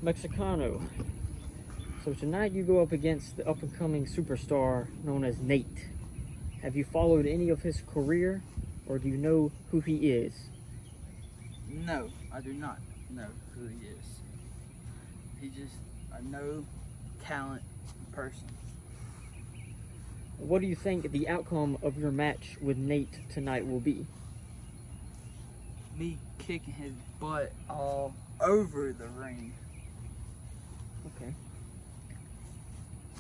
Mexicano. So tonight you go up against the up-and-coming superstar known as Nate. Have you followed any of his career, or do you know who he is? No, I do not know who he is. He's just a no talent person. What do you think the outcome of your match with Nate tonight will be? Me kicking his butt all over the ring. Okay.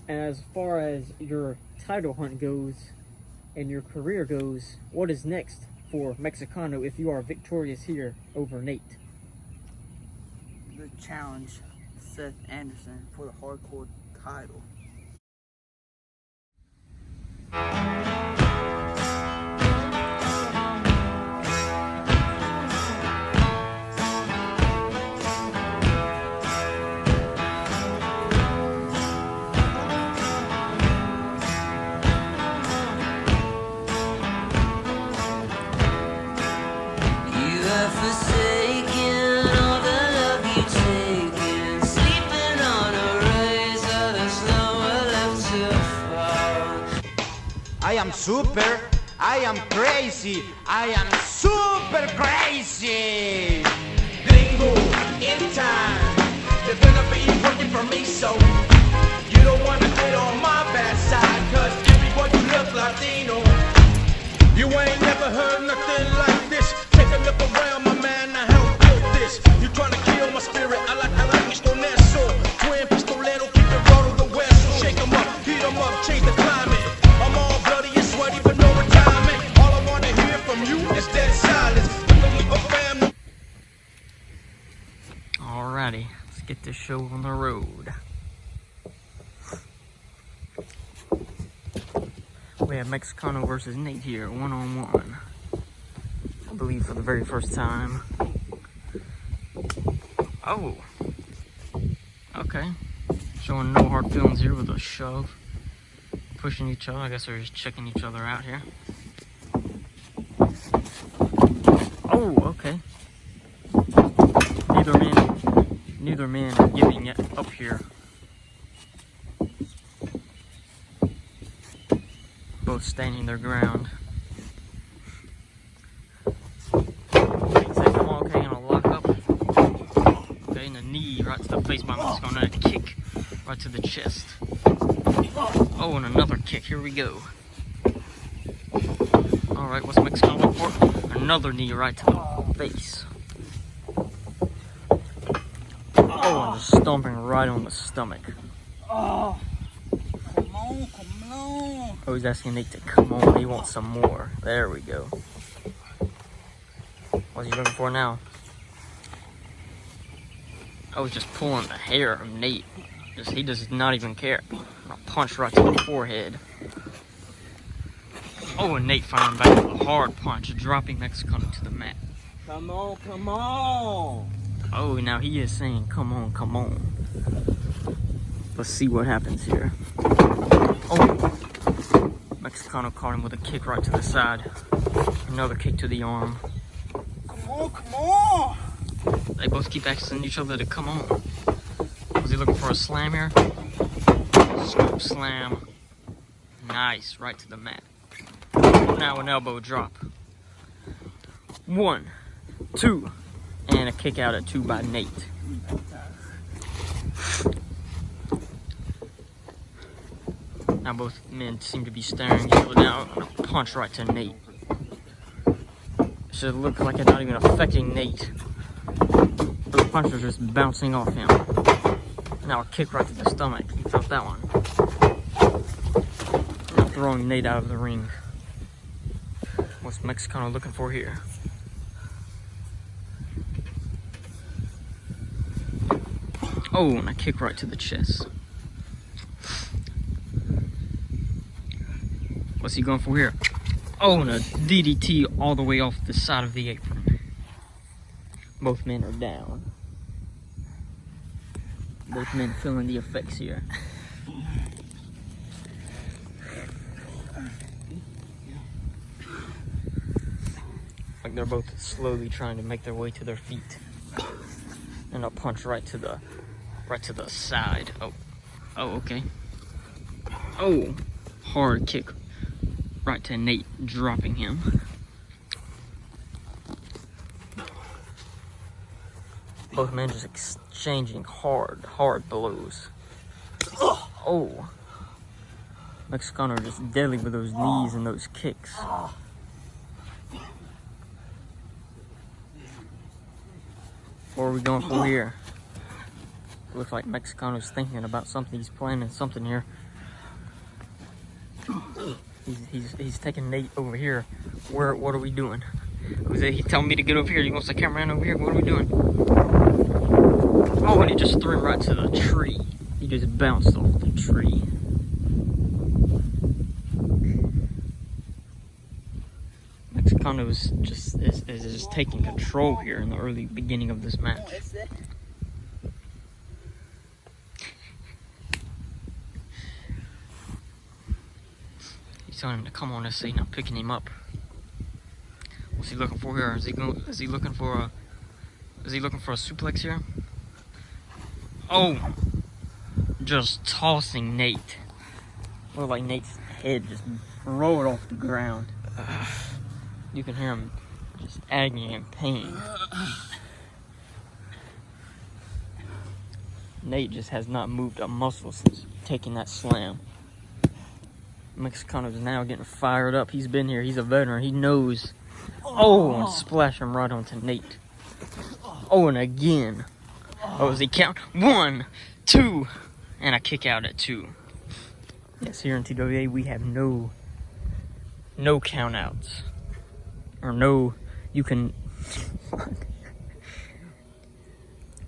As far as your title hunt goes and your career goes, what is next for Mexicano if you are victorious here over Nate? The challenge Seth Anderson for the hardcore title. I am super, I am crazy, I am super crazy! Gringo, anytime, you're gonna be working for me, so you don't wanna get on my bad side, cause everyone you look Latino. You ain't never heard nothing like this. Take a look around, my man, now how built this. You trying to kill my spirit, I like con eso. Twin pistolero, keep it raw to the west, so shake 'em up, heat 'em up, change the climate. I'm all bloody and sweaty, but no retirement. All I wanna hear from you is dead silence. Alrighty, let's get this show on the road. We have Mexicano versus Nate here, one-on-one. I believe for the very first time. Oh. Okay. Showing no hard feelings here with a shove. Pushing each other. I guess they're just checking each other out here. Oh, okay. Neither man are giving it up here. Both standing their ground. Say, come on, okay, and a lock up. Okay, and a knee right to the face by Mexico, and a kick right to the chest. Oh, and another kick. Here we go. Alright, what's Mexico look for? Another knee right to the face. Oh, and just stomping right on the stomach. Oh, come on, come on. Oh, he's asking Nate to come on. He wants some more. There we go. What's he looking for now? I was just pulling the hair of Nate. He does not even care. A punch right to the forehead. Oh, and Nate firing back with a hard punch, dropping Mexicano to the mat. Come on, come on. Oh, now he is saying, come on, come on. Let's see what happens here. Oh, Mexicano caught him with a kick right to the side. Another kick to the arm. Come on, come on. They both keep asking each other to come on. Was he looking for a slam here? Scoop slam. Nice, right to the mat. Now an elbow drop. 1, 2, and a kick out at 2 by Nate. Now both men seem to be staring each other down. And a punch right to Nate. Should look like it's not even affecting Nate. The punch was just bouncing off him. Now a kick right to the stomach. He felt that one. Now throwing Nate out of the ring. What's Mexicano looking for here? Oh, and a kick right to the chest. What's he going for here? Oh, and a DDT all the way off the side of the apron. Both men are down. Both men feeling the effects here. Like they're both slowly trying to make their way to their feet. And a punch right to the right to the side. Oh, okay. Oh, hard kick right to Nate, dropping him. Both men just exchanging hard blows. Oh, Mexicano just deadly with those knees and those kicks. Where are we going from here? Looks like Mexicano's thinking about something. He's planning something here. He's taking Nate over here. What are we doing? He telling me to get over here. He wants the cameraman over here. What are we doing? Oh, and he just threw him right to the tree. He just bounced off the tree. Mexicano is just taking control here in the early beginning of this match. He's telling him to come on this scene. I'm picking him up. What's he looking for here? Is he looking for a suplex here? Oh, just tossing Nate. Look like Nate's head just rolled off the ground. You can hear him just agony and pain. Nate just has not moved a muscle since taking that slam. Mexicano's now getting fired up. He's been here. He's a veteran. He knows. Oh, and splash him right onto Nate. Oh, and again. Oh, does he count? 1, 2, and a kick out at 2. Yes, here in TWA we have no count outs. Or no, you can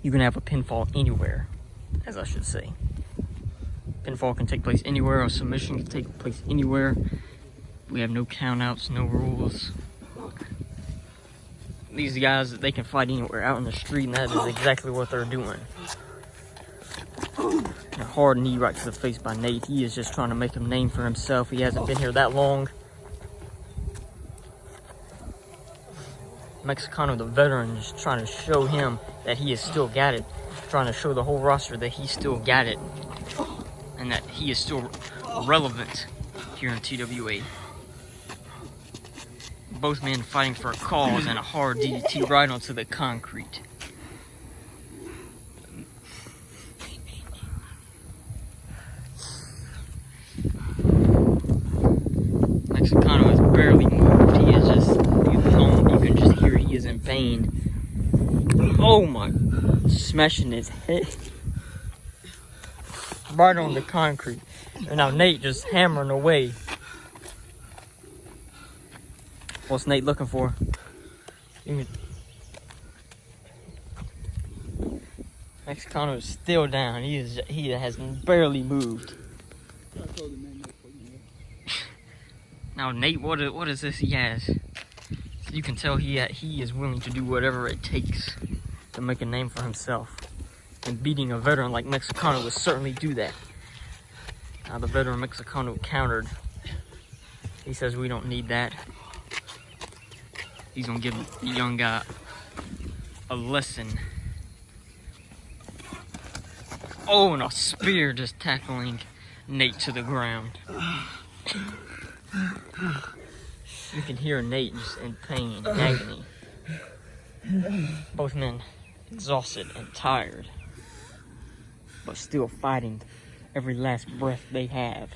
have a pinfall anywhere, as I should say. Pinfall can take place anywhere, or submission can take place anywhere. We have no count outs, no rules. These guys, they can fight anywhere out in the street, and that is exactly what they're doing. A hard knee right to the face by Nate. He is just trying to make a name for himself. He hasn't been here that long. Mexicano, the veteran, is trying to show him that he has still got it. Trying to show the whole roster that he still got it. And that he is still relevant here in TWA. Both men fighting for a cause and a hard DDT right onto the concrete. Mexicano has barely moved. He is just, you can just hear he is in pain. Oh my, smashing his head right on the concrete. And now Nate just hammering away. What's Nate looking for? Mexicano is still down. He has barely moved. Now Nate, what is this he has? You can tell he is willing to do whatever it takes to make a name for himself. And beating a veteran like Mexicano would certainly do that. Now the veteran Mexicano countered. He says we don't need that. He's gonna give the young guy a lesson. Oh, and a spear just tackling Nate to the ground. You can hear Nate just in pain, agony. Both men exhausted and tired, but still fighting every last breath they have.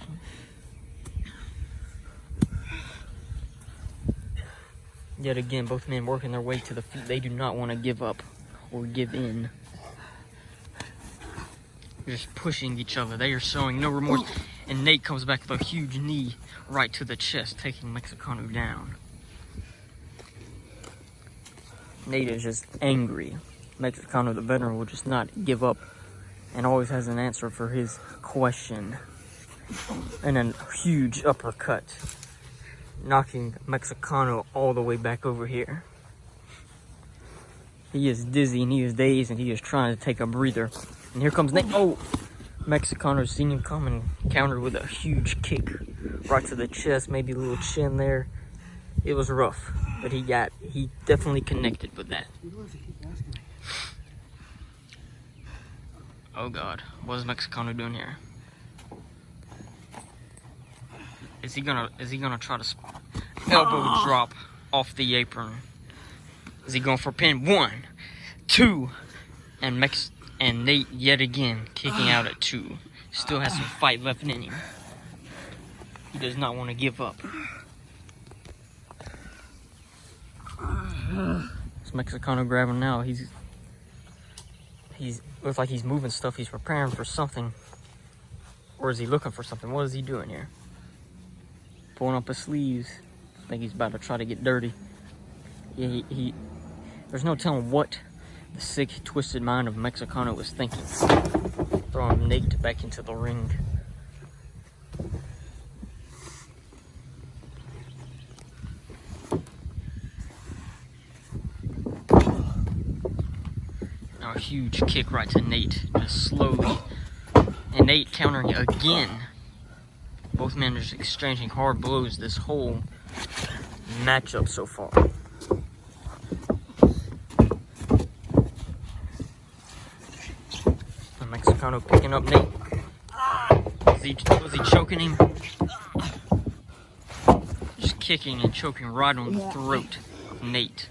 Yet again, both men working their way to the feet. They do not want to give up or give in. They're just pushing each other. They are showing no remorse. And Nate comes back with a huge knee right to the chest, taking Mexicano down. Nate is just angry. Mexicano, the veteran, will just not give up and always has an answer for his question. And a huge uppercut, knocking Mexicano all the way back over here. He is dizzy and he is dazed and he is trying to take a breather. And here comes Nate. Oh! Mexicano's seen him come and countered with a huge kick right to the chest, maybe a little chin there. It was rough, but he definitely connected with that. Oh God, what is Mexicano doing here? Is he gonna try to elbow drop off the apron? Is he going for pin? 1, 2, and Nate yet again kicking out at 2. Still has some fight left in him. He does not want to give up. It's Mexicano grabbing now. He's looks like he's moving stuff. He's preparing for something. Or is he looking for something? What is he doing here? Pulling up his sleeves. I think he's about to try to get dirty. Yeah, there's no telling what the sick, twisted mind of Mexicano was thinking. Throwing Nate back into the ring. Now a huge kick right to Nate, just slowly. And Nate countering again. Both men are just exchanging hard blows this whole matchup so far. And Mexicano picking up Nate. Was he choking him? Just kicking and choking right on the throat of Nate.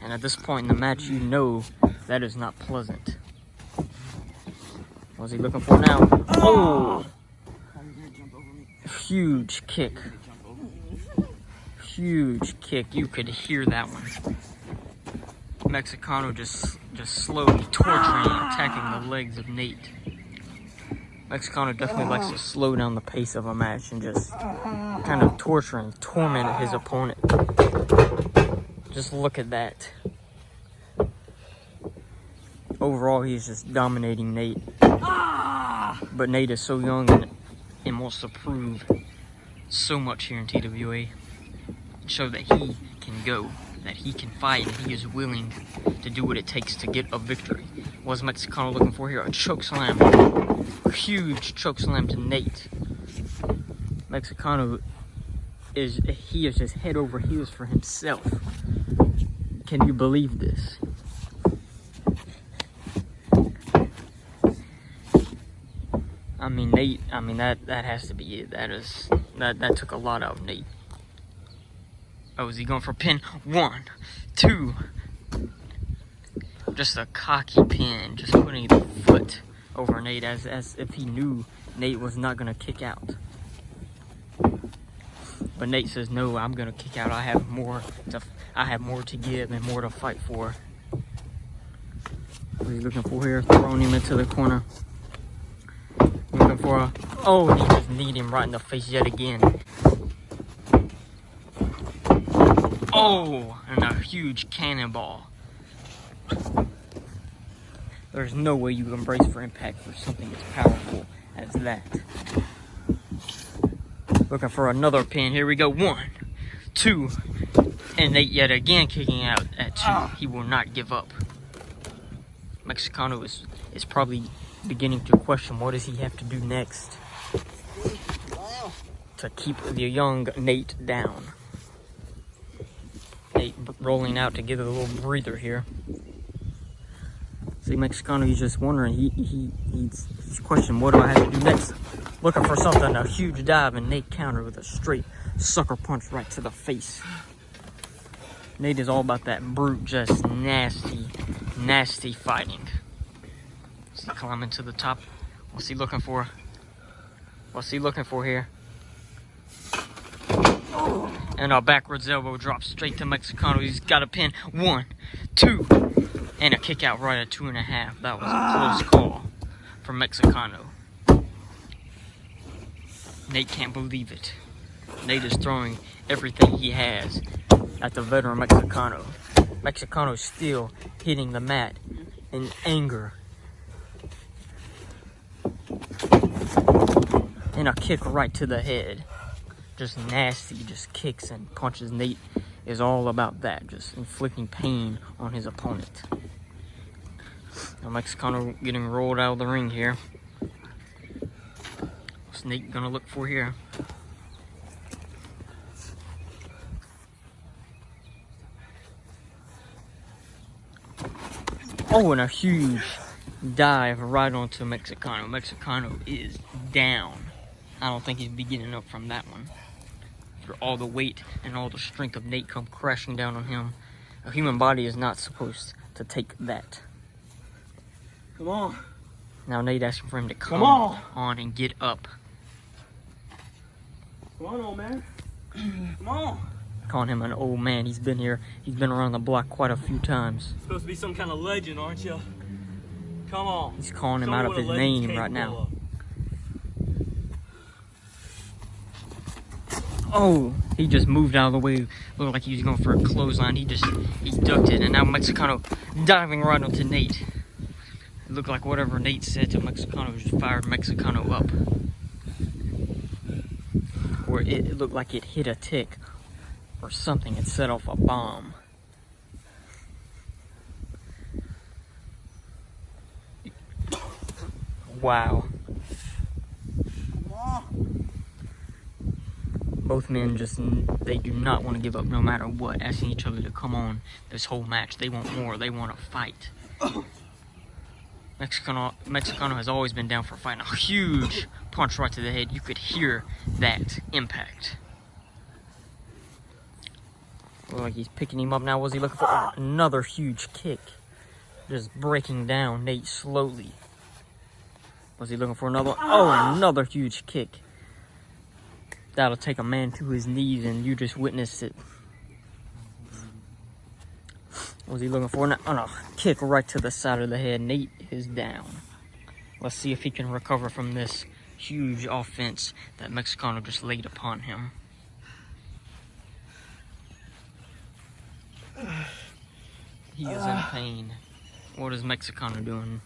And at this point in the match, you know that is not pleasant. What's he looking for now? Oh! Huge kick. Huge kick. You could hear that one. Mexicano just slowly torturing and attacking the legs of Nate. Mexicano definitely likes to slow down the pace of a match and just kind of torture and torment his opponent. Just look at that. Overall, he's just dominating Nate. But Nate is so young and wants to prove so much here in TWA. Show that he can go, that he can fight, and he is willing to do what it takes to get a victory. What's Mexicano looking for here? A choke slam. A huge choke slam to Nate. Mexicano is just head over heels for himself. Can you believe this? I mean, Nate, that has to be it. That took a lot out of Nate. Oh, is he going for a pin? 1, 2. Just a cocky pin, just putting the foot over Nate as if he knew Nate was not going to kick out. But Nate says, no, I'm going to kick out. I have more to give and more to fight for. What is he looking for here? Throwing him into the corner. Looking for a... Oh, he just kneed him right in the face yet again. Oh, and a huge cannonball. There's no way you can brace for impact for something as powerful as that. Looking for another pin. Here we go. 1, 2. And Nate yet again kicking out at 2. He will not give up. Mexicano is probably beginning to question what does he have to do next to keep the young Nate down. Nate rolling out to give it a little breather here. See, Mexicano, he's just wondering, he's questioning what do I have to do next. Looking for something, a huge dive, and Nate countered with a straight sucker punch right to the face. Nate is all about that brute, just nasty fighting. He's climbing to the top. What's he looking for? What's he looking for here? And a backwards elbow drop straight to Mexicano. He's got a pin. 1, 2, and a kick out right at 2.5. That was a close call for Mexicano. Nate can't believe it. Nate is throwing everything he has at the veteran Mexicano. Mexicano is still hitting the mat in anger. And a kick right to the head. Just nasty, just kicks and punches. Nate is all about that, just inflicting pain on his opponent. Now Mexicano getting rolled out of the ring here. What's Nate gonna look for here? Oh, and a huge dive right onto Mexicano. Mexicano is down. I don't think he'd be getting up from that one. For all the weight and all the strength of Nate come crashing down on him. A human body is not supposed to take that. Come on. Now Nate asking for him to come on and get up. Come on, old man. Come on. Calling him an old man. He's been here. He's been around the block quite a few times. Supposed to be some kind of legend, aren't you? Come on. He's calling him out of his name right now. Oh, he just moved out of the way. Looked like he was going for a clothesline. He ducked it, and now Mexicano diving right onto Nate. It looked like whatever Nate said to Mexicano just fired Mexicano up. Or it looked like it hit a tick or something. It set off a bomb. Wow. Both men they do not want to give up no matter what, asking each other to come on this whole match. They want more. They want to fight. Mexicano has always been down for fighting. A huge punch right to the head. You could hear that impact. Look like he's picking him up now. Was he looking for another huge kick? Just breaking down Nate slowly. Was he looking for another one? Oh, another huge kick. That'll take a man to his knees, and you just witnessed it. Was he looking for a kick right to the side of the head? Nate is down. Let's see if he can recover from this huge offense that Mexicano just laid upon him. He is in pain. What is Mexicano doing?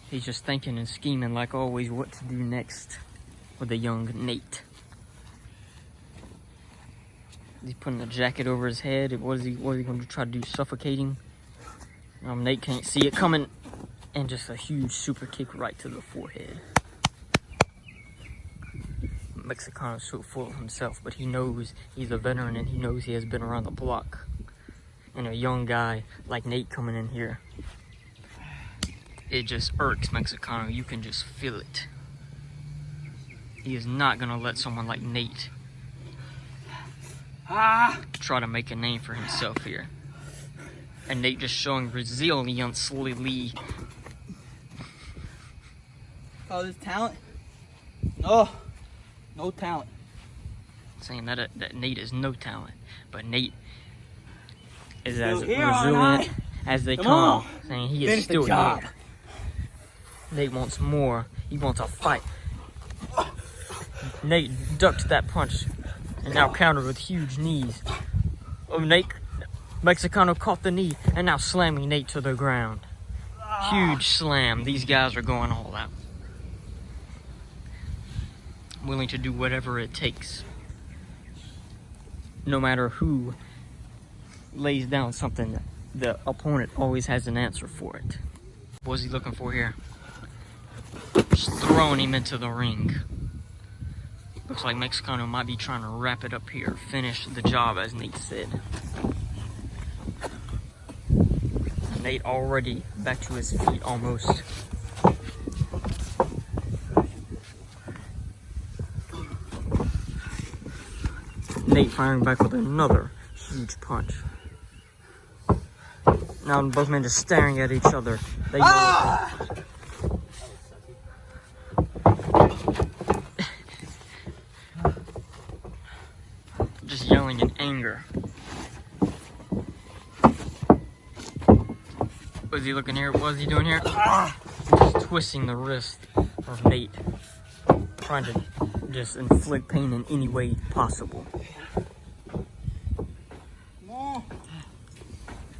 He's just thinking and scheming like always what to do next with the young Nate. He's putting a jacket over his head. What is he going to try to do? Suffocate him? Nate can't see it coming. And just a huge super kick right to the forehead. Mexicano's so full of himself, but he knows he's a veteran and he knows he has been around the block. And a young guy like Nate coming in here, it just irks Mexicano. You can just feel it. He is not going to let someone like Nate try to make a name for himself here. And Nate just showing resiliently. Oh, this talent? No. No talent. Saying that Nate is no talent. But Nate is Still as here, resilient as they come. Saying he is Finish still the job. here. Nate wants more. He wants a fight. Nate ducked that punch and now countered with huge knees. Oh, Mexicano caught the knee and now slamming Nate to the ground. Huge slam. These guys are going all out. Willing to do whatever it takes. No matter who lays down something, the opponent always has an answer for it. What was he looking for here? Just throwing him into the ring. Looks like Mexicano might be trying to wrap it up here. Finish the job, as Nate said. Nate already back to his feet almost. Nate firing back with another huge punch. Now both men just staring at each other. They know just yelling in anger. Was he looking here? What was he doing here? Just twisting the wrist of Nate. Trying to just inflict pain in any way possible.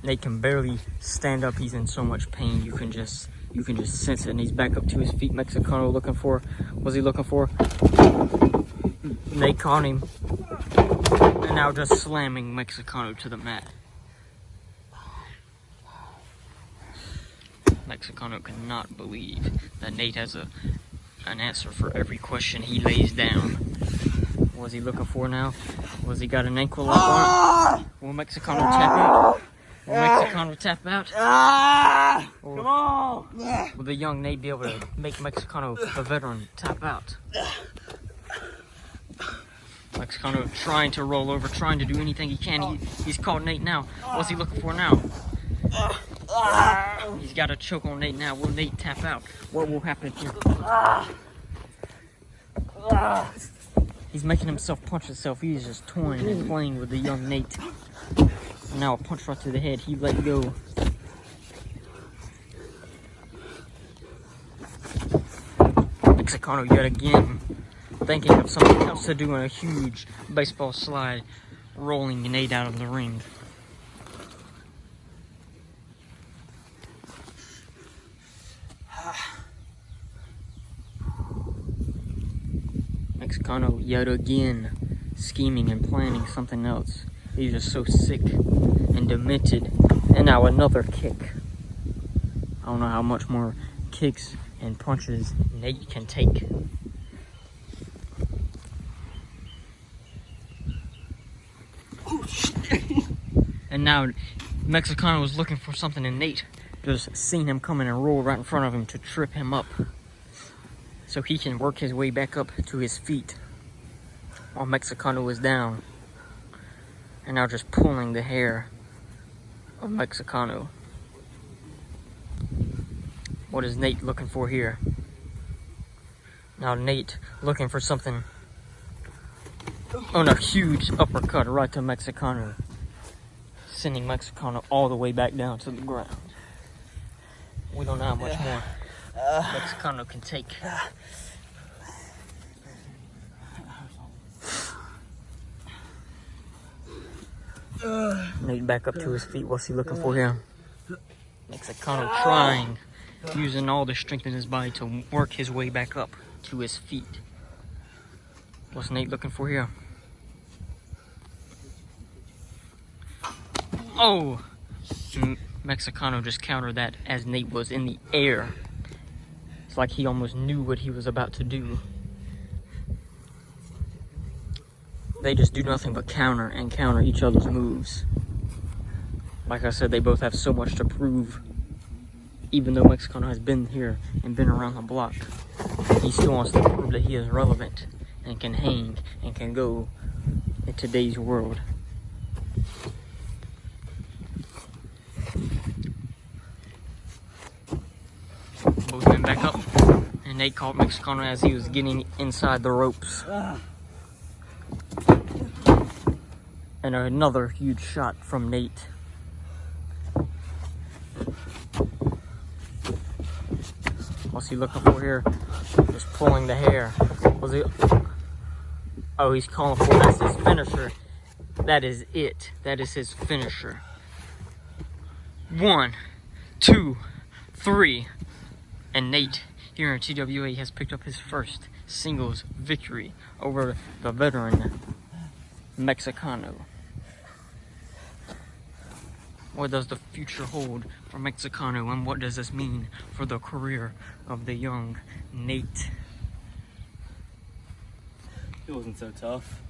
Nate can barely stand up. He's in so much pain. You can just sense it. And he's back up to his feet. Mexicano looking for. Was he looking for? Nate caught him. And now just slamming Mexicano to the mat. Mexicano cannot believe that Nate has an answer for every question he lays down. What was he looking for now? Was he got an ankle lock on? Will Mexicano tap out? Will Mexicano tap out? Or Come on! will the young Nate be able to make Mexicano, the veteran, tap out? Mexicano trying to roll over, trying to do anything he can. He's caught Nate now. What's he looking for now? He's got a choke on Nate now. Will Nate tap out? What will happen here? He's making himself punch himself. He's just toying and playing with the young Nate. And now a punch right to the head. He let go. Mexicano yet again thinking of something else to do in a huge baseball slide, rolling Nate out of the ring. Mexicano yet again scheming and planning something else. He's just so sick and demented. And now another kick. I don't know how much more kicks and punches Nate can take. And now Mexicano was looking for something, and Nate just seen him coming and roll right in front of him to trip him up, so he can work his way back up to his feet while Mexicano is down. And now just pulling the hair of Mexicano. What is Nate looking for here? Now Nate looking for something on a huge uppercut right to Mexicano, sending Mexicano all the way back down to the ground. We don't know how much more Mexicano can take. Nate back up to his feet. What's he looking for here? Mexicano trying, using all the strength in his body to work his way back up to his feet. What's Nate looking for here? Oh! Mexicano just countered that as Nate was in the air. It's like he almost knew what he was about to do. They just do nothing but counter and counter each other's moves. Like I said, they both have so much to prove. Even though Mexicano has been here and been around the block, he still wants to prove that he is relevant and can hang and can go in today's world. Both men back up, and Nate caught Mexicano as he was getting inside the ropes. And another huge shot from Nate. What's he looking for here? Just pulling the hair. Was he? Oh, he's calling for it. That's his finisher. That is it. That is his finisher. 1, 2, 3. And Nate here in TWA has picked up his first singles victory over the veteran Mexicano. What does the future hold for Mexicano, and what does this mean for the career of the young Nate? It wasn't so tough.